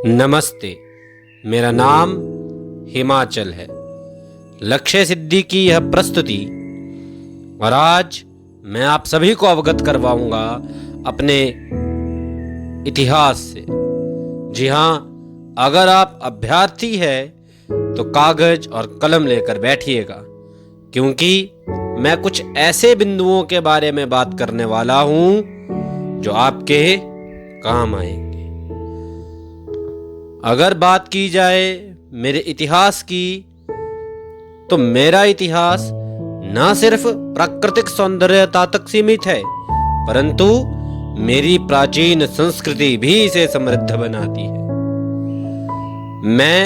नमस्ते। मेरा नाम हिमाचल है। लक्ष्य सिद्धि की यह प्रस्तुति और आज मैं आप सभी को अवगत करवाऊंगा अपने इतिहास से। जी हाँ, अगर आप अभ्यर्थी है तो कागज और कलम लेकर बैठिएगा, क्योंकि मैं कुछ ऐसे बिंदुओं के बारे में बात करने वाला हूं जो आपके काम आएंगे। अगर बात की जाए मेरे इतिहास की, तो मेरा इतिहास न सिर्फ प्राकृतिक सौंदर्यता तक सीमित है, परंतु मेरी प्राचीन संस्कृति भी इसे समृद्ध बनाती है। मैं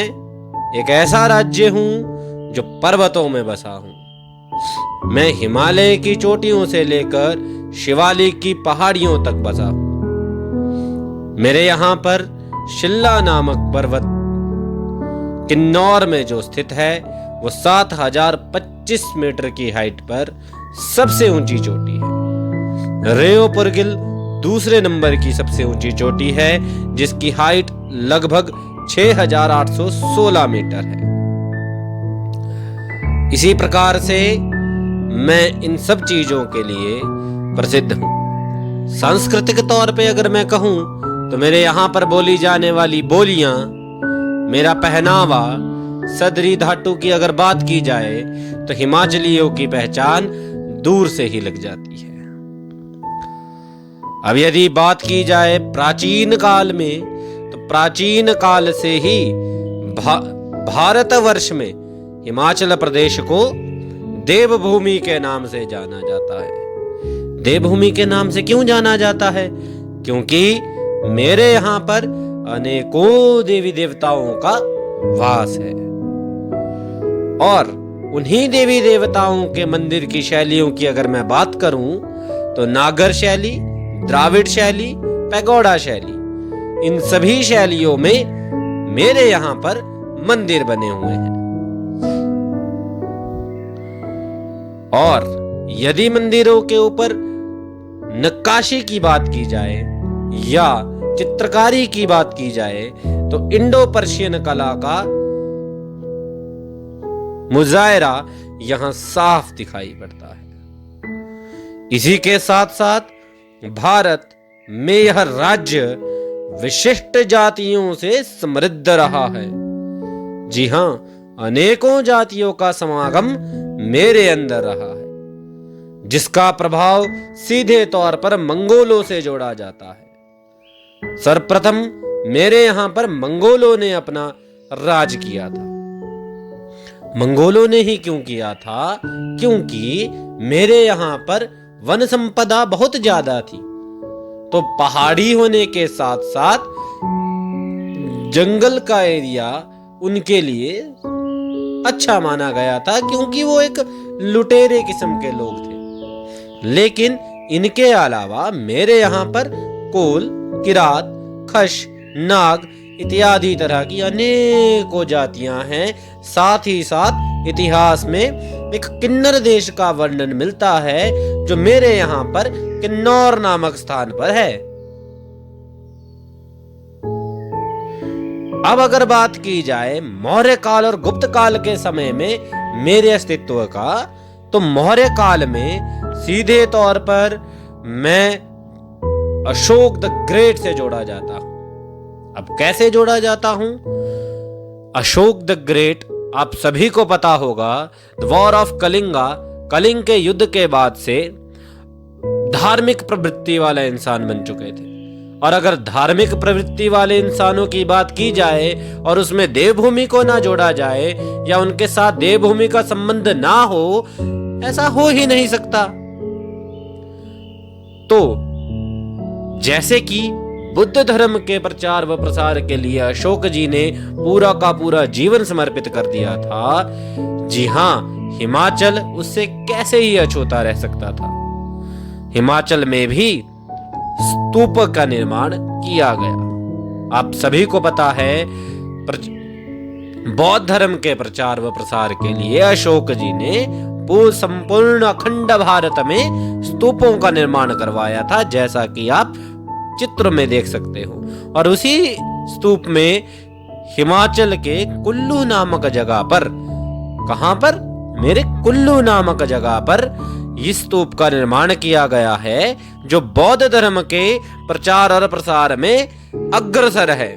एक ऐसा राज्य हूं जो पर्वतों में बसा हूं। मैं हिमालय की चोटियों से लेकर शिवालिक की पहाड़ियों तक बसा हूं। मेरे यहां पर शिल्ला नामक पर्वत किन्नौर में जो स्थित है, वो 7025 मीटर की हाइट पर सबसे ऊंची चोटी है। रेओपुरगिल दूसरे नंबर की सबसे ऊंची चोटी है, जिसकी हाइट लगभग 6816 मीटर है। इसी प्रकार से मैं इन सब चीजों के लिए प्रसिद्ध हूं। सांस्कृतिक तौर पे अगर मैं कहूं तो मेरे यहां पर बोली जाने वाली बोलियां, मेरा पहनावा, सदरी धातु की अगर बात की जाए तो हिमाचलियों की पहचान दूर से ही लग जाती है। अब यदि बात की जाए प्राचीन काल में, तो प्राचीन काल से ही भारतवर्ष में हिमाचल प्रदेश को देवभूमि के नाम से जाना जाता है। देवभूमि के नाम से क्यों जाना जाता है? क्योंकि मेरे यहां पर अनेकों देवी देवताओं का वास है, और उन्हीं देवी देवताओं के मंदिर की शैलियों की अगर मैं बात करूं तो नागर शैली, द्राविड़ शैली, पैगोडा शैली, इन सभी शैलियों में मेरे यहां पर मंदिर बने हुए हैं। और यदि मंदिरों के ऊपर नक्काशी की बात की जाए या चित्रकारी की बात की जाए, तो इंडो पर्शियन कला का मुजायरा यहां साफ दिखाई पड़ता है। इसी के साथ साथ भारत में यह राज्य विशिष्ट जातियों से समृद्ध रहा है। जी हां, अनेकों जातियों का समागम मेरे अंदर रहा है, जिसका प्रभाव सीधे तौर पर मंगोलों से जोड़ा जाता है। सर्वप्रथम मेरे यहां पर मंगोलों ने अपना राज किया था। मंगोलों ने ही क्यों किया था? क्योंकि मेरे यहां पर वन संपदा बहुत ज्यादा थी, तो पहाड़ी होने के साथ साथ जंगल का एरिया उनके लिए अच्छा माना गया था, क्योंकि वो एक लुटेरे किस्म के लोग थे। लेकिन इनके अलावा मेरे यहां पर कोल, किरात, खश, नाग इत्यादि तरह की अनेकों जातियां हैं। साथ ही साथ इतिहास में एक किन्नर देश का वर्णन मिलता है, जो मेरे यहां पर किन्नौर नामक स्थान पर है। अब अगर बात की जाए मौर्य काल और गुप्त काल के समय में मेरे अस्तित्व का, तो मौर्य काल में सीधे तौर पर मैं अशोक द ग्रेट से जोड़ा जाता हूं। अब कैसे जोड़ा जाता हूं? अशोक द ग्रेट आप सभी को पता होगा, the war of Kalinga, Kalinga के युद्ध के बाद से धार्मिक प्रवृत्ति वाला इंसान बन चुके थे। और अगर धार्मिक प्रवृत्ति वाले इंसानों की बात की जाए और उसमें देवभूमि को ना जोड़ा जाए या उनके साथ देवभूमि का संबंध ना हो, ऐसा हो ही नहीं सकता। तो जैसे कि बुद्ध धर्म के प्रचार व प्रसार के लिए अशोक जी ने पूरा का पूरा जीवन समर्पित कर दिया था, जी हां, हिमाचल उससे कैसे ही अछूता रह सकता था। हिमाचल में भी स्तूप का निर्माण किया गया। आप सभी को पता है, बौद्ध धर्म के प्रचार व प्रसार के लिए अशोक जी ने संपूर्ण अखंड भारत में स्तूपों का निर्माण करवाया था, जैसा कि आप चित्र में देख सकते हो। और उसी स्तूप में हिमाचल के कुल्लू नामक जगह पर, कहां पर? मेरे कुल्लू नामक जगह पर इस स्तूप का निर्माण किया गया है, जो बौद्ध धर्म के प्रचार और प्रसार में अग्रसर है।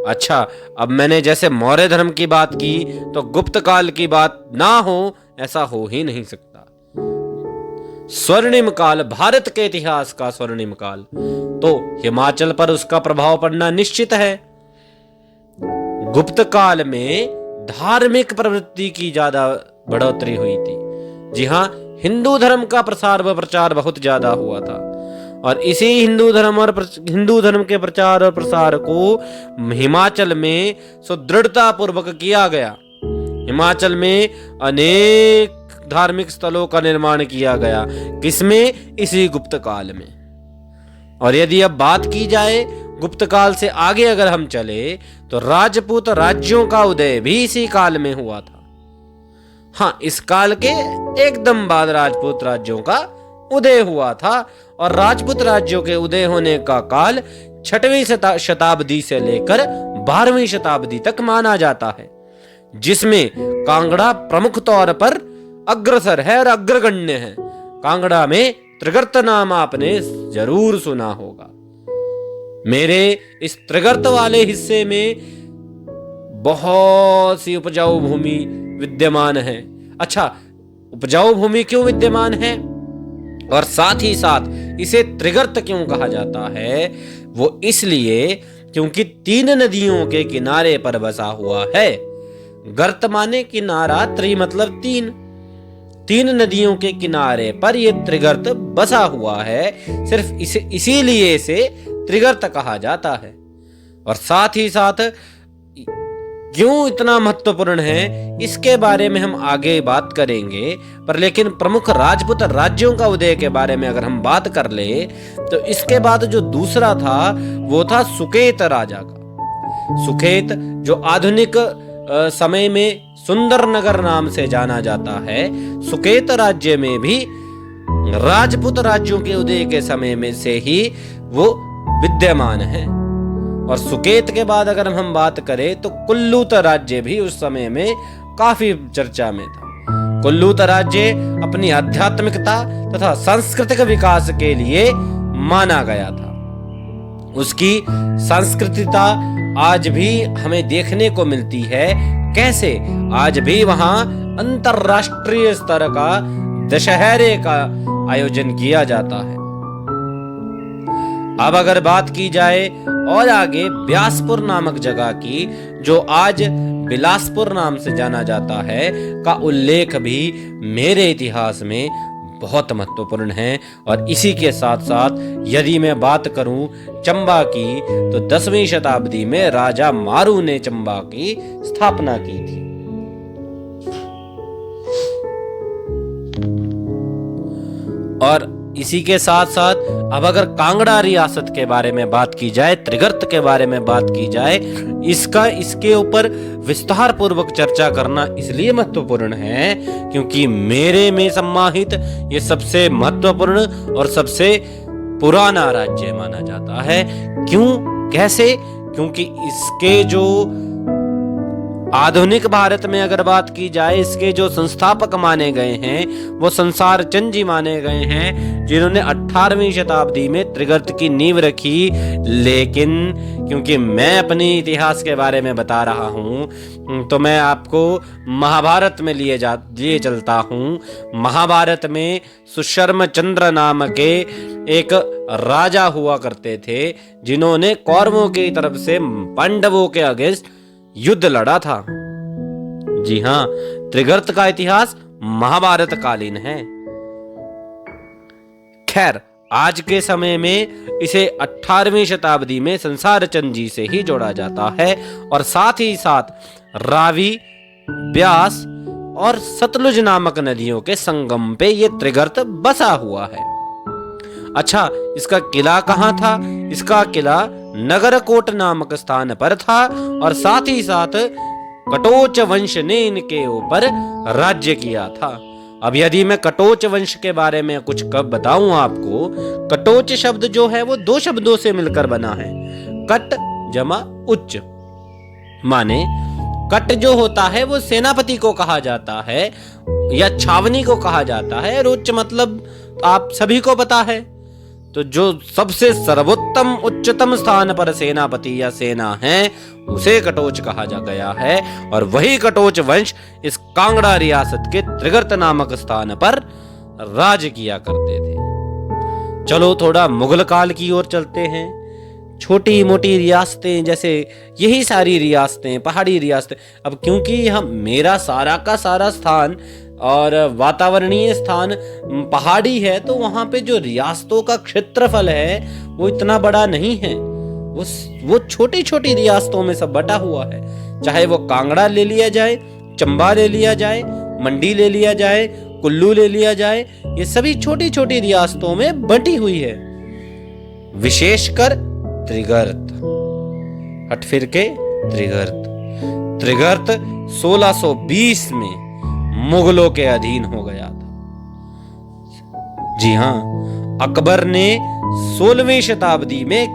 अच्छा, अब मैंने जैसे मौर्य धर्म की बात की तो गुप्त काल की बात ना हो, ऐसा हो ही नहीं सकता। स्वर्णिम काल, भारत के इतिहास का स्वर्णिम काल, तो हिमाचल पर उसका प्रभाव पड़ना निश्चित है। गुप्त काल में धार्मिक प्रवृत्ति की ज्यादा बढ़ोतरी हुई थी। जी हां, हिंदू धर्म का प्रसार व प्रचार बहुत ज्यादा हुआ था, और इसी हिंदू धर्म के प्रचार और प्रसार को हिमाचल में सुदृढ़ता पूर्वक किया गया। हिमाचल में अनेक धार्मिक स्थलों का निर्माण किया गया, किसमें? इसी गुप्त काल में। और यदि अब बात की जाए गुप्त काल से आगे अगर हम चले तो राजपूत राज्यों का उदय भी इसी काल में हुआ था। हाँ, इस काल के एकदम बाद राजपूत राज्यों का उदय हुआ था, और राजपूत राज्यों के उदय होने का काल 6वीं शताब्दी से लेकर 12वीं शताब्दी तक माना जाता है, जिसमें कांगड़ा प्रमुख तौर पर अग्रसर है और अग्रगण्य है। कांगड़ा में त्रिगर्त नाम आपने जरूर सुना होगा। मेरे इस त्रिगर्त वाले हिस्से में बहुत सी उपजाऊ भूमि विद्यमान है। अच्छा, उपजाऊ भूमि क्यों विद्यमान है और साथ ही साथ इसे त्रिगर्त क्यों कहा जाता है? वो इसलिए क्योंकि 3 नदियों के किनारे पर बसा हुआ है। गर्त माने किनारा, त्रि मतलब 3 नदियों के किनारे पर यह त्रिगर्त बसा हुआ है। सिर्फ इसीलिए इसे त्रिगर्त कहा जाता है। और साथ ही साथ क्यों इतना महत्वपूर्ण है, इसके बारे में हम आगे बात करेंगे। पर लेकिन प्रमुख राजपूत राज्यों का उदय के बारे में अगर हम बात कर ले तो इसके बाद जो दूसरा था वो था सुकेत राजा का। सुकेत जो आधुनिक समय में सुंदर नगर नाम से जाना जाता है। सुकेत राज्य में भी राजपूत राज्यों के उदय के समय में से ही वो विद्यमान है। और सुकेत के बाद अगर हम बात करें तो कुल्लूत राज्य भी उस समय में काफी चर्चा में था। कुल्लूत राज्य अपनी आध्यात्मिकता तथा सांस्कृतिक विकास के लिए माना गया था। उसकी सांस्कृतिकता आज भी हमें देखने को मिलती है। कैसे? आज भी वहां अंतरराष्ट्रीय स्तर का दशहरे का आयोजन किया जाता है। अब अगर बात की जाए और आगे ब्यासपुर नामक जगह की, जो आज बिलासपुर नाम से जाना जाता है, का उल्लेख भी मेरे इतिहास में बहुत महत्वपूर्ण है। और इसी के साथ साथ यदि मैं बात करूं चंबा की, तो 10वीं शताब्दी में राजा मारू ने चंबा की स्थापना की थी। और इसी के साथ साथ अब अगर कांगड़ा रियासत के बारे में बात की जाए, त्रिगर्त के बारे में बात की जाए, इसके ऊपर विस्तार पूर्वक चर्चा करना इसलिए महत्वपूर्ण है क्योंकि मेरे में सम्मानित ये सबसे महत्वपूर्ण और सबसे पुराना राज्य माना जाता है। क्यों? कैसे? क्योंकि इसके जो आधुनिक भारत में अगर बात की जाए, इसके जो संस्थापक माने गए हैं वो संसार चंद जी माने गए हैं, जिन्होंने 18वीं शताब्दी में त्रिगर्त की नींव रखी। लेकिन क्योंकि मैं अपने इतिहास के बारे में बता रहा हूं तो मैं आपको महाभारत में लिए चलता हूं। महाभारत में सुशर्म चंद्र नाम के एक राजा हुआ करते थे, जिन्होंने कौरवों की तरफ से पांडवों के अगेंस्ट युद्ध लड़ा था। जी हां, त्रिगर्त का इतिहास महाभारत कालीन है। खैर, आज के समय में इसे 18वीं शताब्दी में संसार चंद जी से ही जोड़ा जाता है। और साथ ही साथ रावी, ब्यास और सतलुज नामक नदियों के संगम पे ये त्रिगर्त बसा हुआ है। अच्छा, इसका किला कहां था? इसका किला नगरकोट नामक स्थान पर था। और साथ ही साथ कटोच वंश ने इनके ऊपर राज्य किया था। अब यदि मैं कटोच वंश के बारे में कुछ कब बताऊं आपको, कटोच शब्द जो है वो 2 शब्दों से मिलकर बना है। कट जमा उच्च, माने कट जो होता है वो सेनापति को कहा जाता है या छावनी को कहा जाता है, और उच्च मतलब आप सभी को पता है। तो जो सबसे सर्वोत्तम उच्चतम स्थान पर सेनापति या सेना है उसे कटोच कहा जा गया है, और वही कटोच वंश इस कांगड़ा रियासत के त्रिगर्त नामक स्थान पर राज किया करते थे। चलो थोड़ा मुगल काल की ओर चलते हैं। छोटी मोटी रियासतें, जैसे यही सारी रियासतें, पहाड़ी रियासतें, अब क्योंकि हम मेरा सारा का सारा स्थान और वातावरणीय स्थान पहाड़ी है, तो वहां पे जो रियासतों का क्षेत्रफल है वो इतना बड़ा नहीं है, वो छोटी छोटी रियासतों में सब बटा हुआ है। चाहे वो कांगड़ा ले लिया जाए, चंबा ले लिया जाए, मंडी ले लिया जाए, कुल्लू ले लिया जाए, ये सभी छोटी छोटी रियासतों में बटी हुई है। विशेषकर त्रिगर्त, हटफिर के त्रिगर्त 1620 में मुगलों के अधीन हो गया था। जी हां, अकबर ने 16वीं शताब्दी में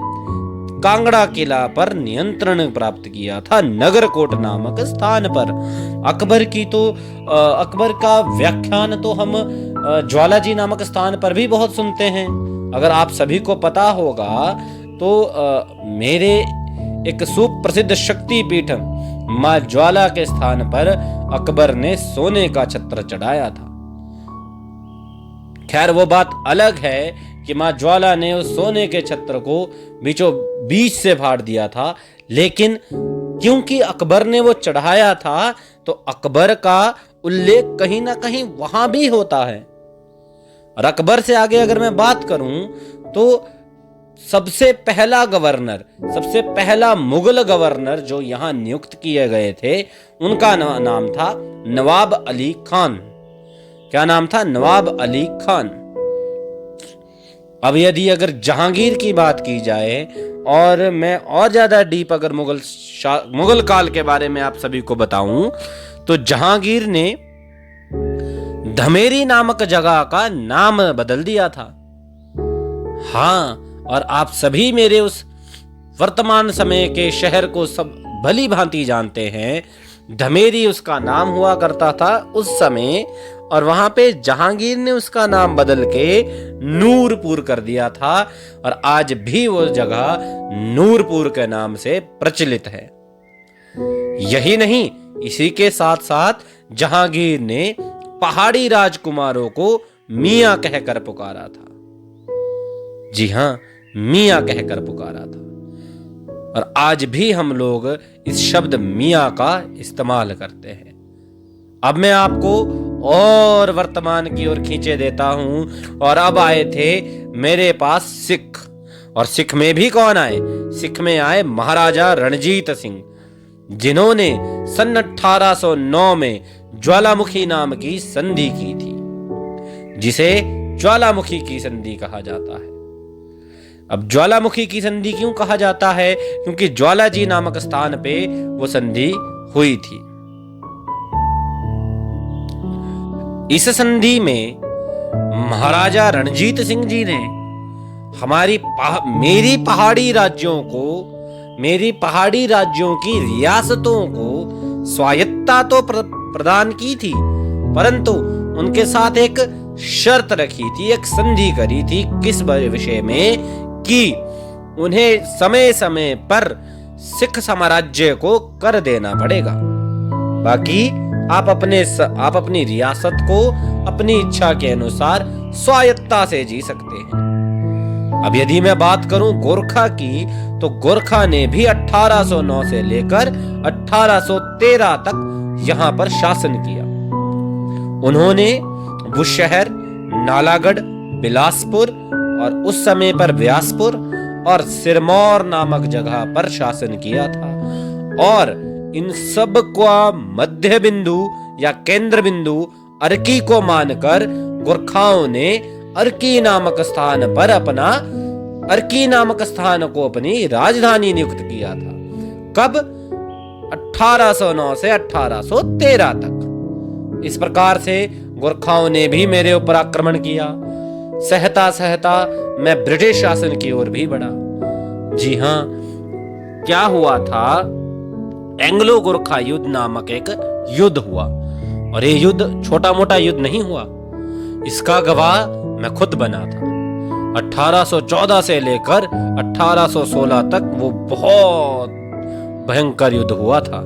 कांगड़ा किला पर नियंत्रण प्राप्त किया था, नगरकोट नामक स्थान पर। अकबर का व्याख्यान तो हम ज्वालाजी नामक स्थान पर भी बहुत सुनते हैं। अगर आप सभी को पता होगा तो मेरे एक सुप्रसिद्ध शक्तिपीठ मां ज्वाला के स्थान पर अकबर ने सोने का छत्र चढ़ाया था। खैर वो बात अलग है कि मां ज्वाला ने उस सोने के छत्र को बीचों बीच से फाड़ दिया था, लेकिन क्योंकि अकबर ने वो चढ़ाया था तो अकबर का उल्लेख कहीं ना कहीं वहां भी होता है। और अकबर से आगे अगर मैं बात करूं तो सबसे पहला मुगल गवर्नर जो यहां नियुक्त किए गए थे उनका नाम था नवाब अली खान। क्या नाम था? नवाब अली खान। अब यदि अगर जहांगीर की बात की जाए, और मैं और ज्यादा डीप अगर मुगल काल के बारे में आप सभी को बताऊं, तो जहांगीर ने धमेरी नामक जगह का नाम बदल दिया था। हाँ, और आप सभी मेरे उस वर्तमान समय के शहर को सब भली भांति जानते हैं। धमेरी उसका नाम हुआ करता था उस समय, और वहां पे जहांगीर ने उसका नाम बदल के नूरपुर कर दिया था, और आज भी वो जगह नूरपुर के नाम से प्रचलित है। यही नहीं, इसी के साथ साथ जहांगीर ने पहाड़ी राजकुमारों को मियां कहकर पुकारा था। जी हां, मियां कहकर पुकारा था, और आज भी हम लोग इस शब्द मियां का इस्तेमाल करते हैं। अब मैं आपको और वर्तमान की ओर खींचे देता हूं, और अब आए थे मेरे पास सिख। और सिख में भी कौन आए? सिख में आए महाराजा रणजीत सिंह, जिन्होंने सन 1809 में ज्वालामुखी नाम की संधि की थी, जिसे ज्वालामुखी की संधि कहा जाता है। अब ज्वालामुखी की संधि क्यों कहा जाता है? क्योंकि ज्वालाजी नामक स्थान पे वो संधि हुई थी। इस संधि में महाराजा रणजीत सिंह जी ने मेरी पहाड़ी राज्यों की रियासतों को स्वायत्तता तो प्रदान की थी, परंतु उनके साथ एक शर्त रखी थी, एक संधि करी थी। किस विषय में? कि उन्हें समय समय पर सिख साम्राज्य को कर देना पड़ेगा, बाकी आप अपनी रियासत को अपनी इच्छा के अनुसार स्वायत्तता से जी सकते हैं। अब यदि मैं बात करूं गोरखा की, तो गोरखा ने भी 1809 से लेकर 1813 तक यहां पर शासन किया। उन्होंने बुशहर, नालागढ़, बिलासपुर और उस समय पर व्यासपुर और सिरमौर नामक जगह पर शासन किया था, और इन सब का मध्य बिंदु या केंद्र बिंदु अर्की को मानकर गोरखाओं ने अर्की नामक स्थान को अपनी राजधानी नियुक्त किया था। कब? 1809 से 1813 तक। इस प्रकार से गोरखाओं ने भी मेरे ऊपर आक्रमण किया। सहता सहता मैं ब्रिटिश शासन की ओर भी बढ़ा। जी हां, क्या हुआ था, एंग्लो गोरखा युद्ध नामक एक युद्ध हुआ। और ये युद्ध छोटा मोटा युद्ध नहीं हुआ, इसका गवाह मैं खुद बना था। 1814 से लेकर 1816 तक वो बहुत भयंकर युद्ध हुआ था।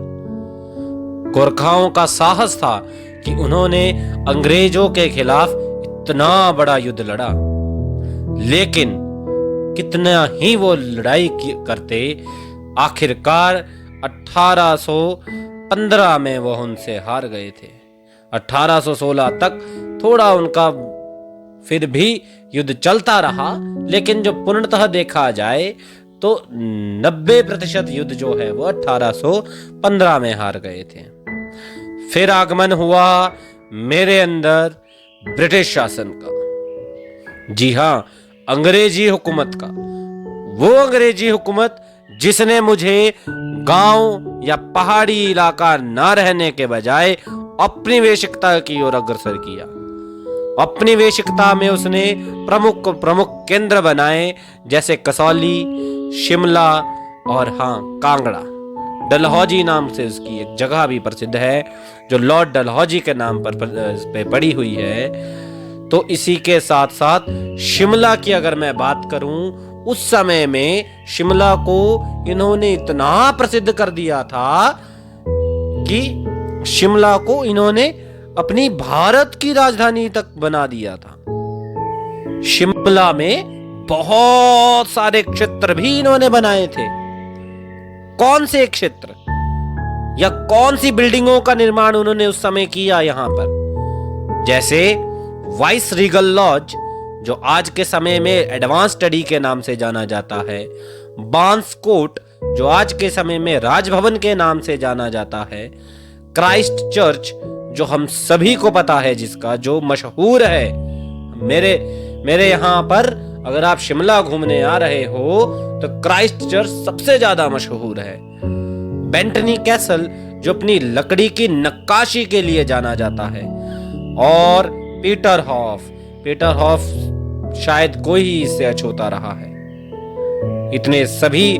गोरखाओं का साहस था कि उन्होंने अंग्रेजों के खिलाफ इतना बड़ा युद्ध लड़ा, लेकिन कितना ही वो लड़ाई करते, आखिरकार 1815 में वो उनसे हार गए थे। 1816 तक थोड़ा उनका फिर भी युद्ध चलता रहा, लेकिन जो पूर्णतः देखा जाए तो 90% युद्ध जो है वो 1815 में हार गए थे। फिर आगमन हुआ मेरे अंदर ब्रिटिश शासन का। जी हां, अंग्रेजी हुकूमत का। वो अंग्रेजी हुकूमत जिसने मुझे गांव या पहाड़ी इलाका ना रहने के बजाय अपनी वेशिकता की ओर अग्रसर किया। अपनी वेशिकता में उसने प्रमुख प्रमुख केंद्र बनाए, जैसे कसौली, शिमला और कांगड़ा। डलहौजी नाम से उसकी एक जगह भी प्रसिद्ध है, जो लॉर्ड डलहौजी के नाम पर पड़ी हुई है। तो इसी के साथ साथ शिमला की अगर मैं बात करूं, उस समय में शिमला को इन्होंने इतना प्रसिद्ध कर दिया था कि शिमला को इन्होंने अपनी भारत की राजधानी तक बना दिया था। शिमला में बहुत सारे क्षेत्र भी इन्होंने बनाए थे। कौन से क्षेत्र या कौन सी बिल्डिंगों का निर्माण उन्होंने उस समय किया यहां पर, जैसे वाइस रीगल लॉज, जो आज के समय में एडवांस स्टडी के नाम से जाना जाता है, बांस कोट, जो आज के समय में राजभवन के नाम से जाना जाता है, क्राइस्ट चर्च, जो हम सभी को पता है, जिसका जो मशहूर है। मेरे यहां पर अगर आप शिमला घूमने आ रहे हो तो क्राइस्ट चर्च सबसे ज्यादा मशहूर है। बेंटनी कैसल, जो अपनी लकड़ी की नक्काशी के लिए जाना जाता है, और पीटर हॉफ शायद कोई ही इससे अछूता रहा है। इतने सभी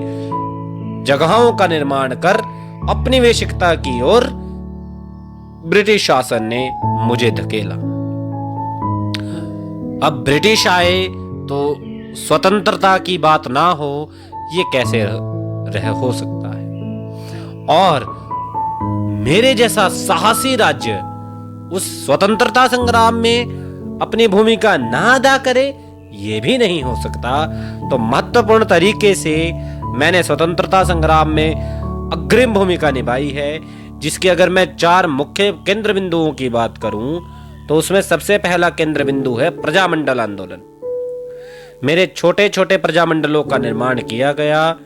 जगहों का निर्माण कर अपनी वेशिकता की ओर ब्रिटिश शासन ने मुझे धकेला। अब ब्रिटिश आए तो स्वतंत्रता की बात ना हो, ये कैसे हो सकता है। और मेरे जैसा साहसी राज्य उस स्वतंत्रता संग्राम में अपनी भूमिका ना अदा करे, ये भी नहीं हो सकता। तो महत्वपूर्ण तरीके से मैंने स्वतंत्रता संग्राम में अग्रिम भूमिका निभाई है, जिसके अगर मैं 4 मुख्य केंद्र बिंदुओं की बात करूं तो उसमें सबसे पहला केंद्र बिंदु है प्रजामंडल आंदोलन। मेरे छोटे छोटे प्रजामंडलों का निर्माण किया गया।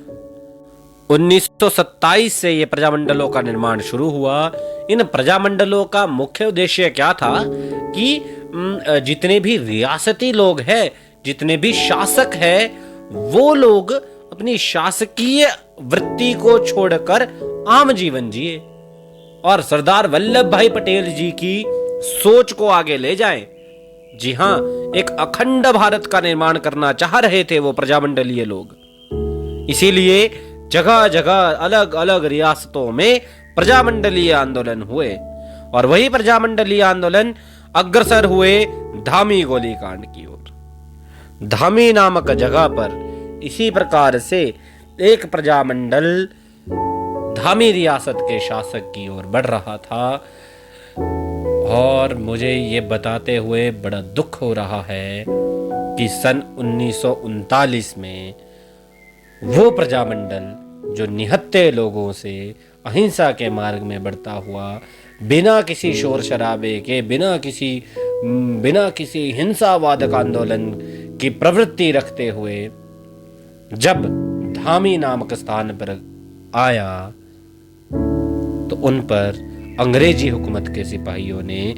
1927 से ये प्रजामंडलों का निर्माण शुरू हुआ। इन प्रजामंडलों का मुख्य उद्देश्य क्या था कि जितने भी रियासती लोग हैं, जितने भी शासक हैं, वो लोग अपनी शासकीय वृत्ति को छोड़कर आम जीवन जिए और सरदार वल्लभ भाई पटेल जी की सोच को आगे ले जाएं। जी हां, एक अखंड भारत का निर्माण करना चाह रहे थे वो प्रजामंडलीय लोग। इसीलिए जगह जगह अलग अलग रियासतों में प्रजामंडलीय आंदोलन हुए, और वही प्रजामंडलीय आंदोलन अग्रसर हुए धामी गोलीकांड की ओर। धामी नामक जगह पर इसी प्रकार से एक प्रजामंडल धामी रियासत के शासक की ओर बढ़ रहा था, और मुझे ये बताते हुए बड़ा दुख हो रहा है कि सन 1939 में वो प्रजामंडल जो निहत्थे लोगों से अहिंसा के मार्ग में बढ़ता हुआ, बिना किसी शोर शराबे के, बिना किसी हिंसावादक आंदोलन की प्रवृत्ति रखते हुए जब धामी नामक स्थान पर आया, तो उन पर अंग्रेजी हुकूमत के सिपाहियों ने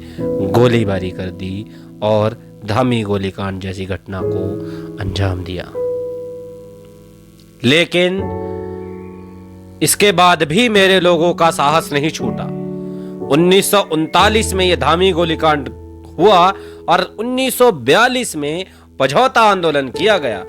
गोलीबारी कर दी और धामी गोलीकांड जैसी घटना को अंजाम दिया। लेकिन इसके बाद भी मेरे लोगों का साहस नहीं छूटा। 1939 में यह धामी गोलीकांड हुआ और 1942 में पझौता आंदोलन किया गया।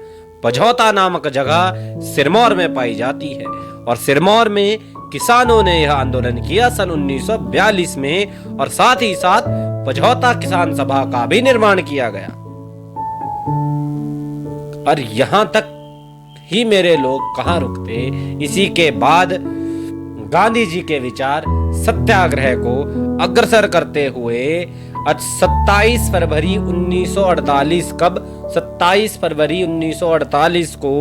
पझौता नामक जगह सिरमौर में पाई जाती है और सिरमौर में किसानों ने यह आंदोलन किया सन 1942 में और साथ ही साथ पझौता किसान सभा का भी निर्माण किया गया। और यहां तक ही मेरे लोग कहां रुकते, इसी के बाद गांधी जी के विचार सत्याग्रह को अग्रसर करते हुए 27 फरवरी 1948 कब 27 फरवरी 1948 को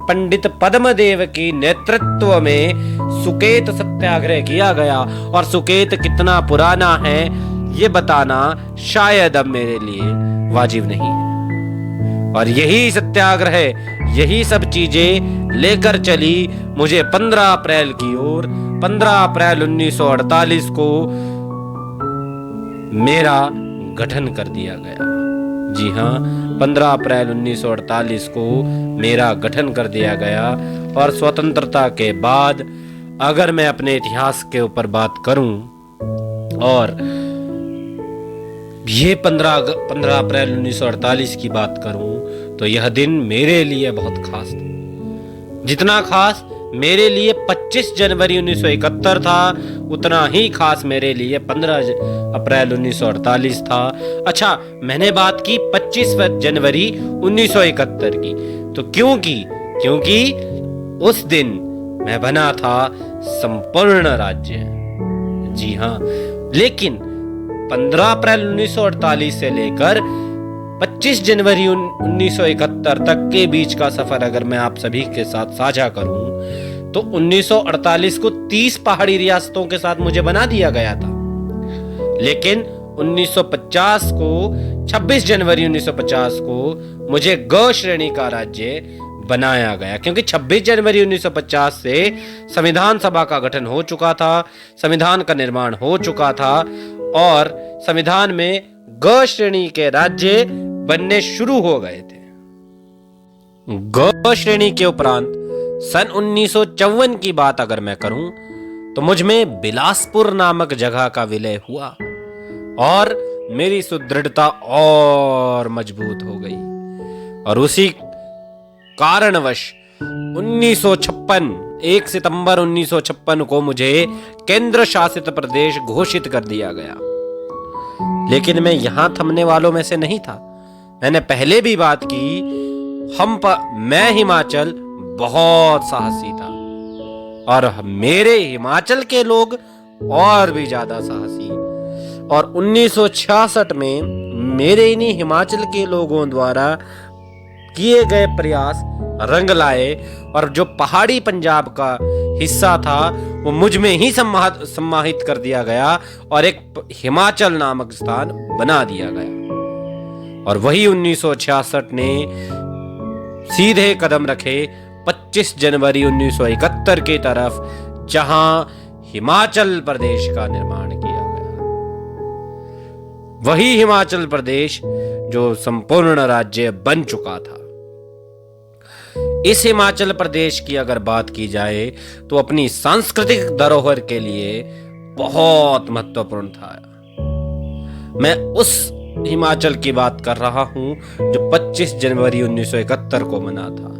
पंडित पद्मदेव की नेतृत्व में सुकेत सत्याग्रह किया गया। और सुकेत कितना पुराना है ये बताना शायद अब मेरे लिए वाजिब नहीं है। और यही सत्याग्रह, यही सब चीजें लेकर चली मुझे 15 अप्रैल की ओर। 15 अप्रैल 1948 को मेरा गठन कर दिया गया। जी हाँ, 15 अप्रैल 1948 को मेरा गठन कर दिया गया। और स्वतंत्रता के बाद अगर मैं अपने इतिहास के ऊपर बात करूं और ये 15 अप्रैल 1948 की बात करूं तो यह दिन मेरे लिए बहुत खास था। जितना खास मेरे लिए 25 जनवरी 1971 था, उतना ही खास मेरे लिए 15 अप्रैल 1948 था। अच्छा, मैंने बात की 25 जनवरी 1971 की, तो क्योंकि उस दिन मैं बना था संपूर्ण राज्य। जी हाँ, लेकिन 15 अप्रैल 1948 से लेकर 25 जनवरी 1971 तक के बीच का सफर अगर मैं आप सभी के साथ साझा करूं तो 1948 को 30 पहाड़ी रियासतों के साथ मुझे बना दिया गया था। लेकिन 1950 को 26 जनवरी 1950 को मुझे ग श्रेणी का राज्य बनाया गया, क्योंकि 26 जनवरी 1950 से संविधान सभा का गठन हो चुका था, संविधान का निर्माण हो चुका था और संविधान में ग श्रेणी के राज्य बनने शुरू हो गए थे। ग श्रेणी के उपरांत सन 1954 की बात अगर मैं करूं तो मुझ में बिलासपुर नामक जगह का विलय हुआ और मेरी सुदृढ़ता और मजबूत हो गई। और उसी कारणवश 1 सितंबर 1956 को मुझे केंद्र शासित प्रदेश घोषित कर दिया गया। लेकिन मैं यहां थमने वालों में से नहीं था। मैंने पहले भी बात की, मैं हिमाचल बहुत साहसी था और मेरे हिमाचल के लोग और भी ज्यादा साहसी। और 1966 में मेरे इन्हीं हिमाचल के लोगों द्वारा किए गए प्रयास रंग लाए और जो पहाड़ी पंजाब का हिस्सा था वो मुझ में ही सम्माहित कर दिया गया और एक हिमाचल नामक स्थान बना दिया गया। और वही 1966 ने सीधे कदम रखे 25 जनवरी 1971 की तरफ, जहां हिमाचल प्रदेश का निर्माण किया गया। वही हिमाचल प्रदेश जो संपूर्ण राज्य बन चुका था। इस हिमाचल प्रदेश की अगर बात की जाए तो अपनी सांस्कृतिक धरोहर के लिए बहुत महत्वपूर्ण था। मैं उस हिमाचल की बात कर रहा हूं जो 25 जनवरी 1971 को बना था।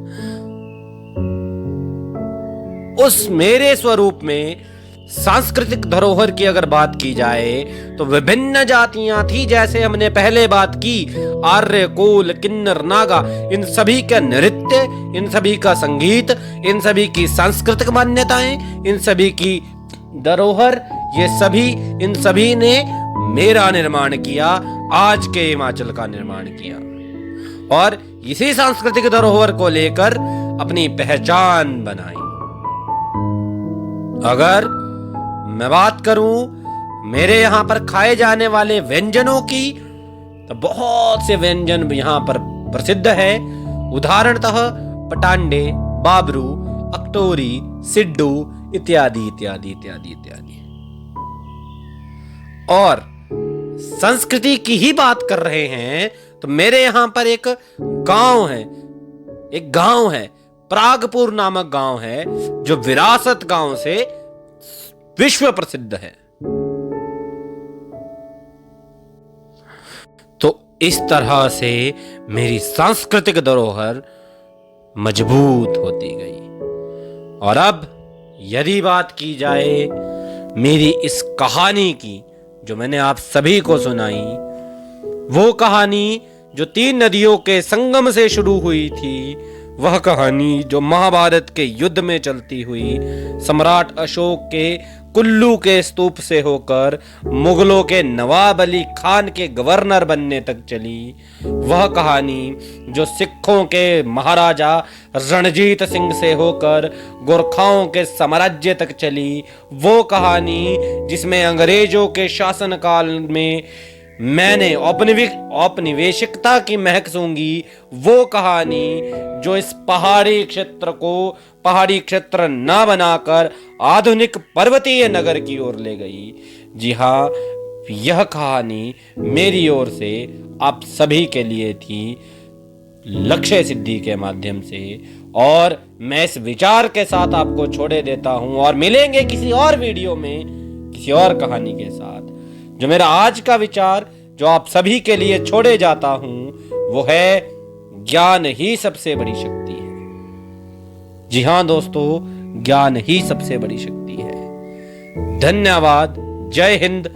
उस मेरे स्वरूप में सांस्कृतिक धरोहर की अगर बात की जाए तो विभिन्न जातियां थी, जैसे हमने पहले बात की, आर्य, कोल, किन्नर, नागा, इन सभी का नृत्य, इन सभी का संगीत, इन सभी की सांस्कृतिक मान्यताएं, इन सभी की धरोहर, इन सभी ने मेरा निर्माण किया, आज के हिमाचल का निर्माण किया और इसी सांस्कृतिक धरोहर को लेकर अपनी पहचान बनाई। अगर मैं बात करूं मेरे यहां पर खाए जाने वाले व्यंजनों की तो बहुत से व्यंजन यहां पर प्रसिद्ध है। उदाहरणतः पटांडे, बाबरू, अक्टोरी, सिड्डू इत्यादि इत्यादि इत्यादि इत्यादि। और संस्कृति की ही बात कर रहे हैं तो मेरे यहां पर एक गांव है प्रागपुर नामक गांव है जो विरासत गांव से विश्व प्रसिद्ध है। तो इस तरह से मेरी सांस्कृतिक धरोहर मजबूत होती गई। और अब यदि बात की जाए मेरी इस कहानी की जो मैंने आप सभी को सुनाई, वो कहानी जो 3 नदियों के संगम से शुरू हुई थी, वह कहानी जो महाभारत के युद्ध में चलती हुई सम्राट अशोक के कुल्लू के स्तूप से होकर मुगलों के नवाब अली खान के गवर्नर बनने तक चली, वह कहानी जो सिखों के महाराजा रणजीत सिंह से होकर गोरखाओं के साम्राज्य तक चली, वो कहानी जिसमें अंग्रेजों के शासनकाल में मैंने औपनिवेशिकता की महक सूंघी, वो कहानी जो इस पहाड़ी क्षेत्र को पहाड़ी क्षेत्र ना बनाकर आधुनिक पर्वतीय नगर की ओर ले गई। जी हाँ, यह कहानी मेरी ओर से आप सभी के लिए थी, लक्ष्य सिद्धि के माध्यम से। और मैं इस विचार के साथ आपको छोड़े देता हूं और मिलेंगे किसी और वीडियो में किसी और कहानी के साथ। जो मेरा आज का विचार जो आप सभी के लिए छोड़े जाता हूं, वो है ज्ञान ही सबसे बड़ी शक्ति है। जी हां दोस्तों, ज्ञान ही सबसे बड़ी शक्ति है। धन्यवाद। जय हिंद,